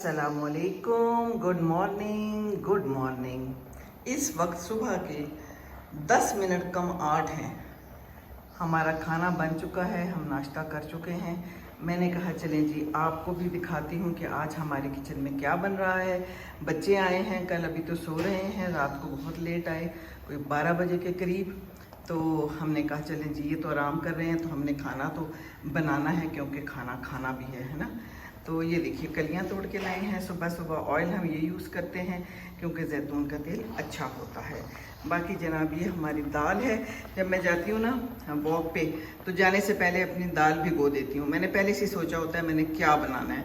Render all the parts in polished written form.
अस्सलामुअलैकुम, good morning. इस वक्त सुबह के 10 मिनट कम 8 हैं। हमारा खाना बन चुका है, हम नाश्ता कर चुके हैं। मैंने कहा चलें जी आपको भी दिखाती हूँ कि आज हमारे किचन में क्या बन रहा है। बच्चे आए हैं कल, अभी तो सो रहे हैं, रात को बहुत लेट आए, कोई 12 बजे के करीब। तो हमने कहा चलें जी ये तो आराम कर रहे हैं तो हमने खाना तो बनाना है, क्योंकि खाना खाना भी है ना। तो ये देखिए कलियां तोड़ के लाए हैं। सुबह सुबह ऑयल हम ये यूज़ करते हैं क्योंकि जैतून का तेल अच्छा होता है। बाकी जनाब ये हमारी दाल है। जब मैं जाती हूँ ना वॉक पे तो जाने से पहले अपनी दाल भिगो देती हूँ। मैंने पहले से सोचा होता है मैंने क्या बनाना है,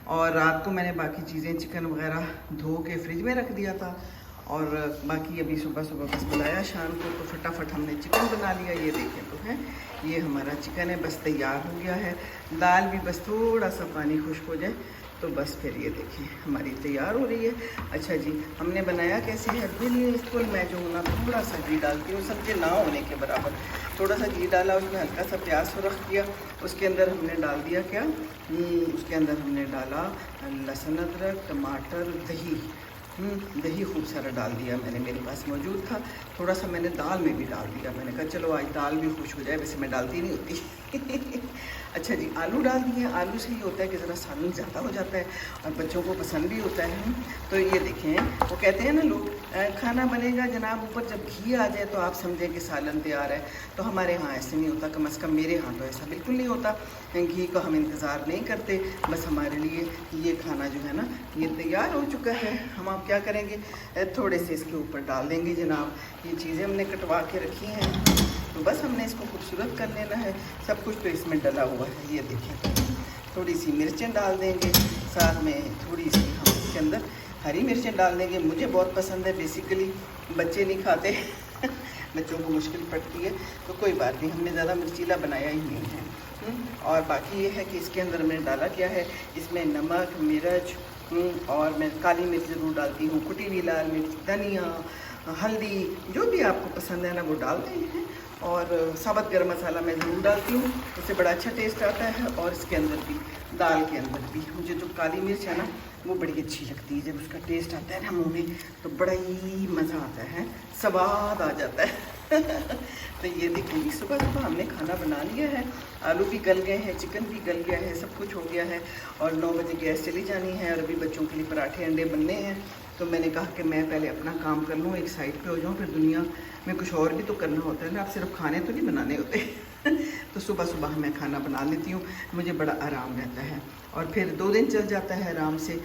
और रात को मैंने बाकी चीज़ें चिकन वगैरह धो के फ्रिज में रख दिया था। और बाकी अभी सुबह सुबह बस बुलाया शाम को तो फटाफट हमने चिकन बना लिया। ये देखें तो है, ये हमारा चिकन है, बस तैयार हो गया है। दाल भी बस थोड़ा सा पानी खुश्क हो जाए तो बस फिर ये देखिए हमारी तैयार हो रही है। अच्छा जी हमने बनाया कैसे है, बिल्कुल मैं जो हूँ ना थोड़ा सा घी डालती हूँ, सबके ना होने के बराबर थोड़ा सा घी डाला, उसमें हल्का सा प्याज रख दिया, उसके अंदर हमने डाल दिया क्या, उसके अंदर हमने डाला लहसुन अदरक टमाटर दही। दही खूब सारा डाल दिया मैंने, मेरे पास मौजूद था। थोड़ा सा मैंने दाल में भी डाल दिया, मैंने कहा चलो आज दाल भी खुश हो जाए, वैसे मैं डालती नहीं होती। अच्छा जी आलू डाल दिए। आलू से ये होता है कि ज़रा सालन ज़्यादा हो जाता है और बच्चों को पसंद भी होता है। तो ये देखें वो कहते हैं ना लोग खाना बनेगा जनाब ऊपर जब घी आ जाए तो आप समझें कि सालन तैयार है। तो हमारे यहाँ ऐसे नहीं होता, कम अज़ कम मेरे यहाँ तो ऐसा बिल्कुल नहीं होता। घी का हम इंतज़ार नहीं करते, बस हमारे लिए ये खाना जो है ना ये तैयार हो चुका है। हम आप क्या करेंगे, थोड़े से इसके ऊपर डाल देंगे जनाब। ये चीज़ें हमने कटवा के रखी हैं तो बस हमने इसको खूबसूरत कर लेना है। सब कुछ तो इसमें डला हुआ है। ये देखिए थोड़ी सी मिर्चें डाल देंगे, साथ में थोड़ी सी हम इसके अंदर हरी मिर्चें डाल देंगे। मुझे बहुत पसंद है, बेसिकली बच्चे नहीं खाते बच्चों को मुश्किल पड़ती है, तो कोई बात नहीं, हमने ज़्यादा मिर्चीला बनाया ही नहीं है। और बाकी ये है कि इसके अंदर मैंने डाला क्या है, इसमें नमक मिर्च और मैं काली मिर्च ज़रूर डालती हूँ, कुटी हुई लाल मिर्च, धनिया, हल्दी, जो भी आपको पसंद है ना वो डाल हैं। और साबुत गरम मसाला मैं ज़रूर डालती हूँ, उससे बड़ा अच्छा टेस्ट आता है। और इसके अंदर भी दाल के अंदर भी मुझे जो काली मिर्च है ना वो बड़ी अच्छी लगती है। जब उसका टेस्ट आता है ना मुँह में तो बड़ा ही मज़ा आता है, स्वाद आ जाता है। तो ये देखिए सुबह सुबह हमने खाना बना लिया है। आलू भी गल गए हैं, चिकन भी गल गया है, सब कुछ हो गया है। और 9 बजे गैस चली जानी है और अभी बच्चों के लिए पराठे अंडे बनने हैं। तो मैंने कहा कि मैं पहले अपना काम कर लूँ, एक साइड पे हो जाऊँ, फिर दुनिया में कुछ और भी तो करना होता है ना, आप सिर्फ खाने तो नहीं बनाने होते। तो सुबह सुबह मैं खाना बना लेती हूँ, मुझे बड़ा आराम रहता है और फिर 2 दिन चल जाता है आराम से।